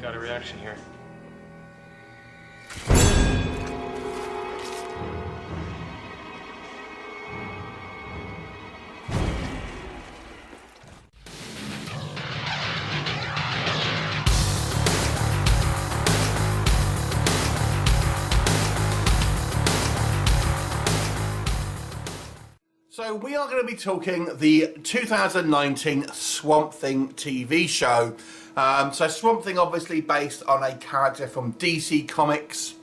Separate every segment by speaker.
Speaker 1: got a reaction here.
Speaker 2: So we are going to be talking the 2019 Swamp Thing TV show. So Swamp Thing obviously based on a character from DC Comics.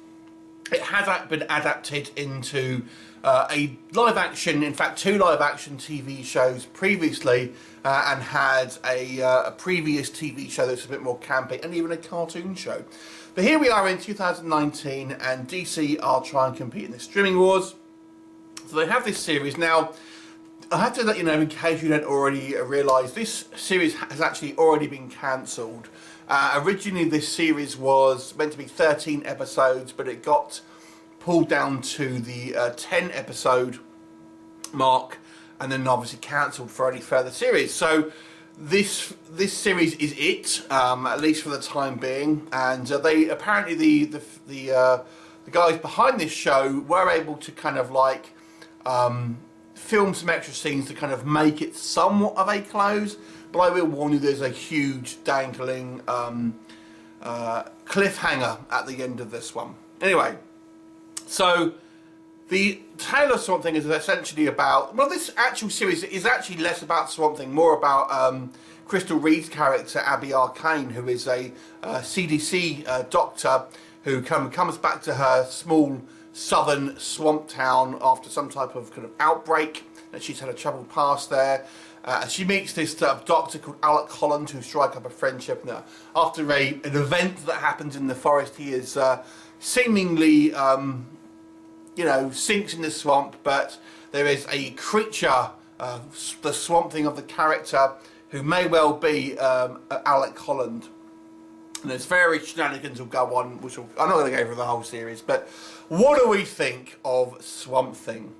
Speaker 2: It has been adapted into a live action, in fact 2 live action TV shows previously, and had a previous TV show that's a bit more campy and even a cartoon show. But here we are in 2019 and DC are trying to compete in the streaming wars. So they have this series. Now, I have to let you know, in case you don't already realise, this series has actually already been cancelled. Originally this series was meant to be 13 episodes, but it got pulled down to the 10 episode mark, and then obviously cancelled for any further series. So this series is it, at least for the time being, and they apparently the guys behind this show were able to kind of like film some extra scenes to kind of make it somewhat of a close, but I will warn you, there's a huge dangling cliffhanger at the end of this one. Anyway, so the tale of Swamp Thing is essentially about, well, this actual series is actually less about Swamp Thing, more about Crystal Reed's character Abby Arcane, who is a CDC doctor who comes back to her small southern swamp town after some type of kind of outbreak that she's had a troubled past there. She meets this doctor called Alec Holland, who strike up a friendship. And, after an event that happens in the forest, he is seemingly, you know, sinks in the swamp, but there is a creature, the Swamp Thing of the character, who may well be Alec Holland. And there's various shenanigans will go on, which I'm not going to go through the whole series, but what do we think of Swamp Thing?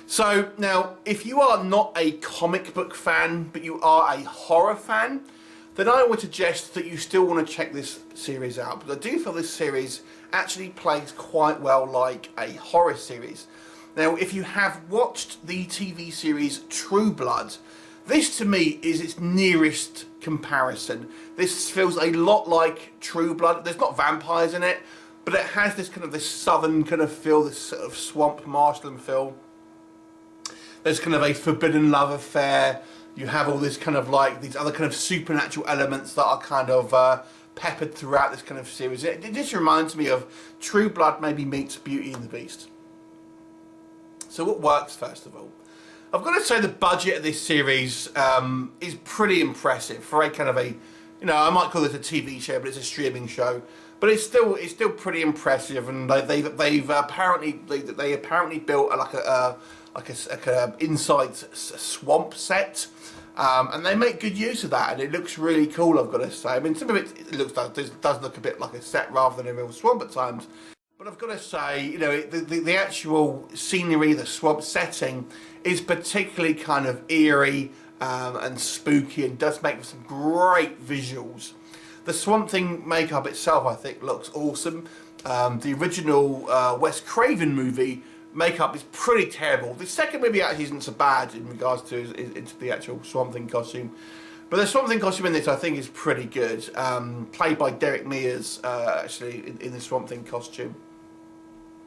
Speaker 2: So now, if you are not a comic book fan, but you are a horror fan, then I would suggest that you still want to check this series out. But I do feel this series actually plays quite well like a horror series. Now, if you have watched the TV series True Blood, this to me is its nearest comparison. This feels a lot like True Blood. There's not vampires in it, but it has this kind of this southern kind of feel, this sort of swamp marshland feel. There's kind of a forbidden love affair. You have all this kind of like these other kind of supernatural elements that are kind of peppered throughout this kind of series. It just reminds me of True Blood maybe meets Beauty and the Beast. So what works, first of all? I've got to say the budget of this series is pretty impressive for a kind of a, you know, I might call it a TV show, but it's a streaming show. But it's still pretty impressive, and they apparently built like a inside swamp set, and they make good use of that, and it looks really cool. I've got to say. I mean, some of it does look a bit like a set rather than a real swamp at times. But I've got to say, you know, the actual scenery, the swamp setting, is particularly kind of eerie and spooky, and does make some great visuals. The Swamp Thing makeup itself, I think, looks awesome. The original Wes Craven movie makeup is pretty terrible. The second movie actually isn't so bad in regards to into the actual Swamp Thing costume. But the Swamp Thing costume in this, I think, is pretty good. Played by Derek Mears, actually, in the Swamp Thing costume.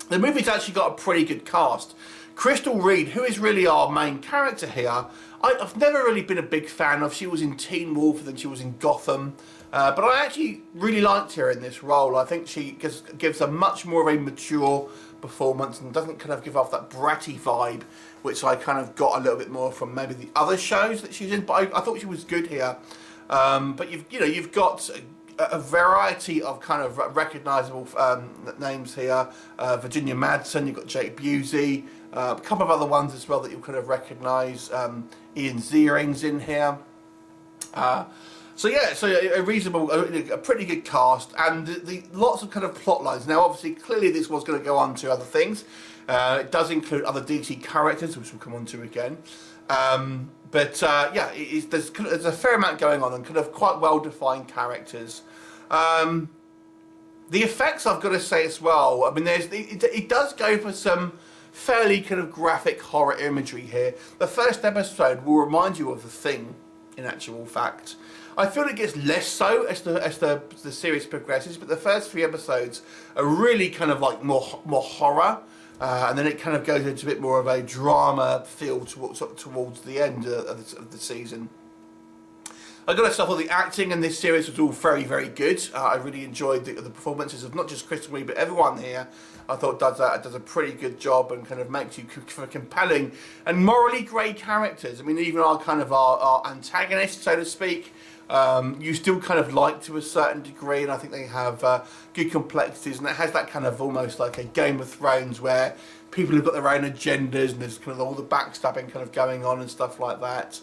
Speaker 2: The movie's actually got a pretty good cast. Crystal Reed, who is really our main character here, I've never really been a big fan of. She was in Teen Wolf, and then she was in Gotham. But I actually really liked her in this role. I think she gives a much more of a mature performance and doesn't kind of give off that bratty vibe, which I kind of got a little bit more from maybe the other shows that she's in. But I thought she was good here. But you've got a variety of kind of recognisable names here. Virginia Madsen, you've got Jake Busey, a couple of other ones as well that you'll kind of recognise. Ian Ziering's in here. So yeah, so a pretty good cast, and lots of kind of plot lines. Now, obviously, clearly this was going to go on to other things. It does include other DC characters, which we'll come on to again. There's a fair amount going on, and kind of quite well-defined characters. The effects, I've got to say as well, I mean, it does go for some fairly kind of graphic horror imagery here. The first episode will remind you of The Thing, in actual fact. I feel it gets less so as the series progresses, but the first 3 episodes are really kind of like more horror, and then it kind of goes into a bit more of a drama feel towards the end of the season. I got to say, I thought the acting in this series was all very, very good. I really enjoyed the performances of not just Kristen Wiig, but everyone here. I thought does a pretty good job and kind of makes you for compelling and morally grey characters. I mean, even our antagonists, so to speak, you still kind of like to a certain degree, and I think they have good complexities, and it has that kind of almost like a Game of Thrones where people have got their own agendas and there's kind of all the backstabbing kind of going on and stuff like that.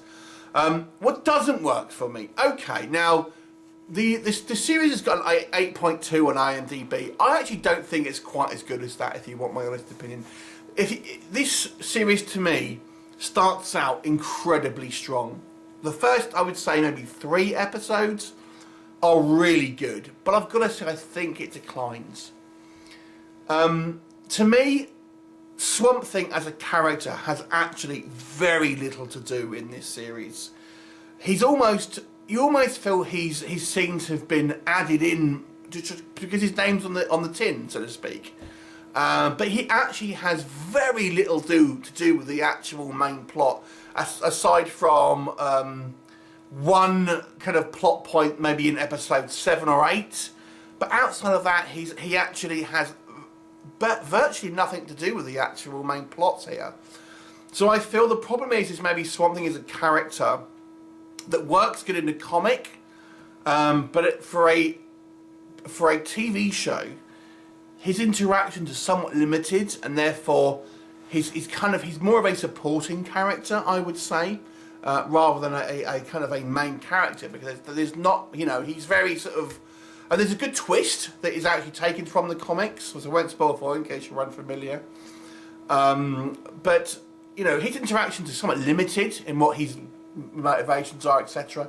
Speaker 2: What doesn't work for me? Okay, now the series has got an 8.2 on IMDb. I actually don't think it's quite as good as that, if you want my honest opinion. This series to me starts out incredibly strong. The first, I would say, maybe 3 episodes are really good, but I've got to say I think it declines. To me, Swamp Thing as a character has actually very little to do in this series. You almost feel he's seen to have been added in because his name's on the tin, so to speak. But he actually has very little to do with the actual main plot, aside from one kind of plot point maybe in episode 7 or 8. But outside of that, he actually has virtually nothing to do with the actual main plots here. So I feel the problem is maybe Swamp Thing is a character that works good in the comic, but for a TV show, his interactions are somewhat limited, and therefore he's more of a supporting character, I would say, rather than a kind of a main character, because there's not, he's very sort of. And there's a good twist that is actually taken from the comics, so I won't spoil for you in case you're unfamiliar. But, his interactions are somewhat limited in what his motivations are, etc.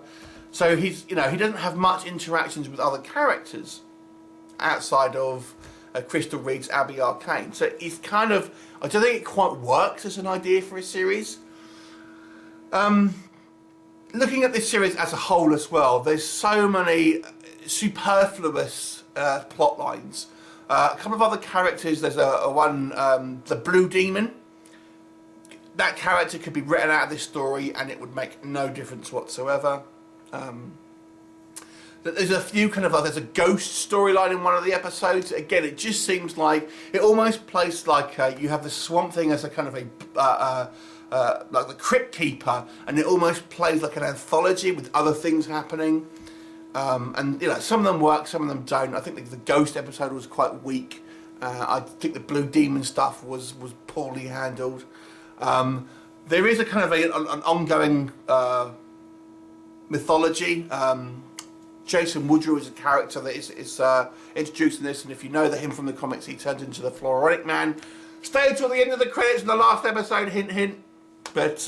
Speaker 2: So he doesn't have much interactions with other characters outside of Crystal Reed's Abby Arcane. So it's kind of, I don't think it quite works as an idea for a series. Looking at this series as a whole as well, there's so many superfluous plot lines. A couple of other characters. There's the Blue Demon. That character could be written out of this story and it would make no difference whatsoever. There's a few there's a ghost storyline in one of the episodes. Again, it just seems like it almost plays like you have the Swamp Thing as a kind of like the Crypt Keeper, and it almost plays like an anthology with other things happening. And some of them work, some of them don't. I think the Ghost episode was quite weak. I think the Blue Demon stuff was poorly handled. There is a kind of an ongoing mythology. Jason Woodrow is a character that is introduced in this, and if you know him from the comics, he turns into the Floronic Man. Stay until the end of the credits in the last episode, hint hint. But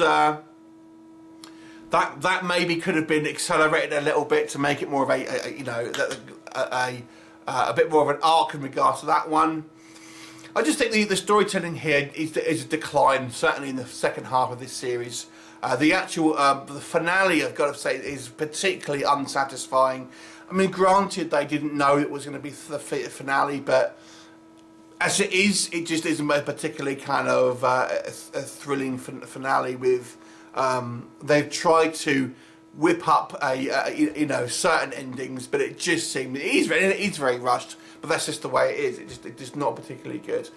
Speaker 2: that maybe could have been accelerated a little bit to make it more of a bit more of an arc in regards to that one. I just think the storytelling here is a decline, certainly in the second half of this series. The actual the finale, I've got to say, is particularly unsatisfying. I mean, granted, they didn't know it was going to be the finale, but as it is, it just isn't a particularly kind of a thrilling finale. With they've tried to whip up certain endings, but it just seems it is very rushed. But that's just the way it is. It's just not particularly good.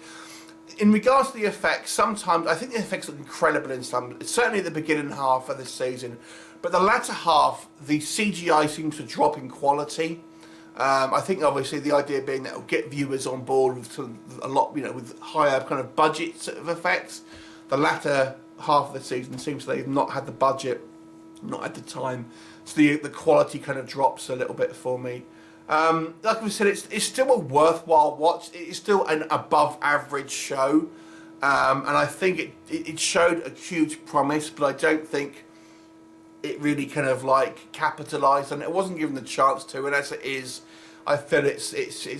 Speaker 2: In regards to the effects, sometimes I think the effects look incredible in some. Certainly at the beginning half of this season, but the latter half, the CGI seems to drop in quality. I think obviously the idea being that it'll get viewers on board with a lot, with higher kind of budget sort of effects. The latter half of the season seems they've not had the budget, not had the time, so the quality kind of drops a little bit for me. Like we said, it's still a worthwhile watch. It's still an above average show, and I think it showed a huge promise, but I don't think it really kind of capitalised on it. It wasn't given the chance to, and as it is, I feel it's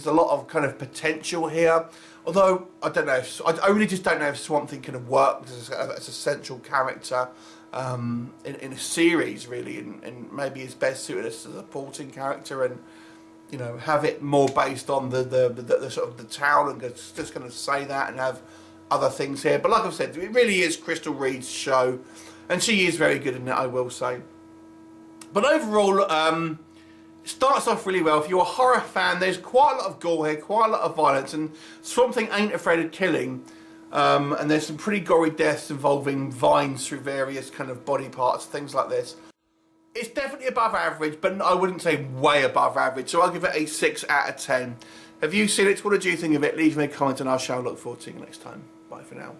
Speaker 2: a lot of kind of potential here. Although I don't know, I really just don't know if Swamp Thing kind of works as a central character in a series, really, and maybe is best suited as a supporting character, and you know, have it more based on the sort of the town, and just kind of say that and have other things here. But like I've said, it really is Crystal Reed's show, and she is very good in it, I will say. But overall, it starts off really well. If you're a horror fan, there's quite a lot of gore here, quite a lot of violence, and Swamp Thing ain't afraid of killing. And there's some pretty gory deaths involving vines through various kind of body parts, things like this. It's definitely above average, but I wouldn't say way above average, so I'll give it a 6 out of 10. Have you seen it? What did you think of it? Leave me a comment and I shall look forward to seeing you next time. Bye for now.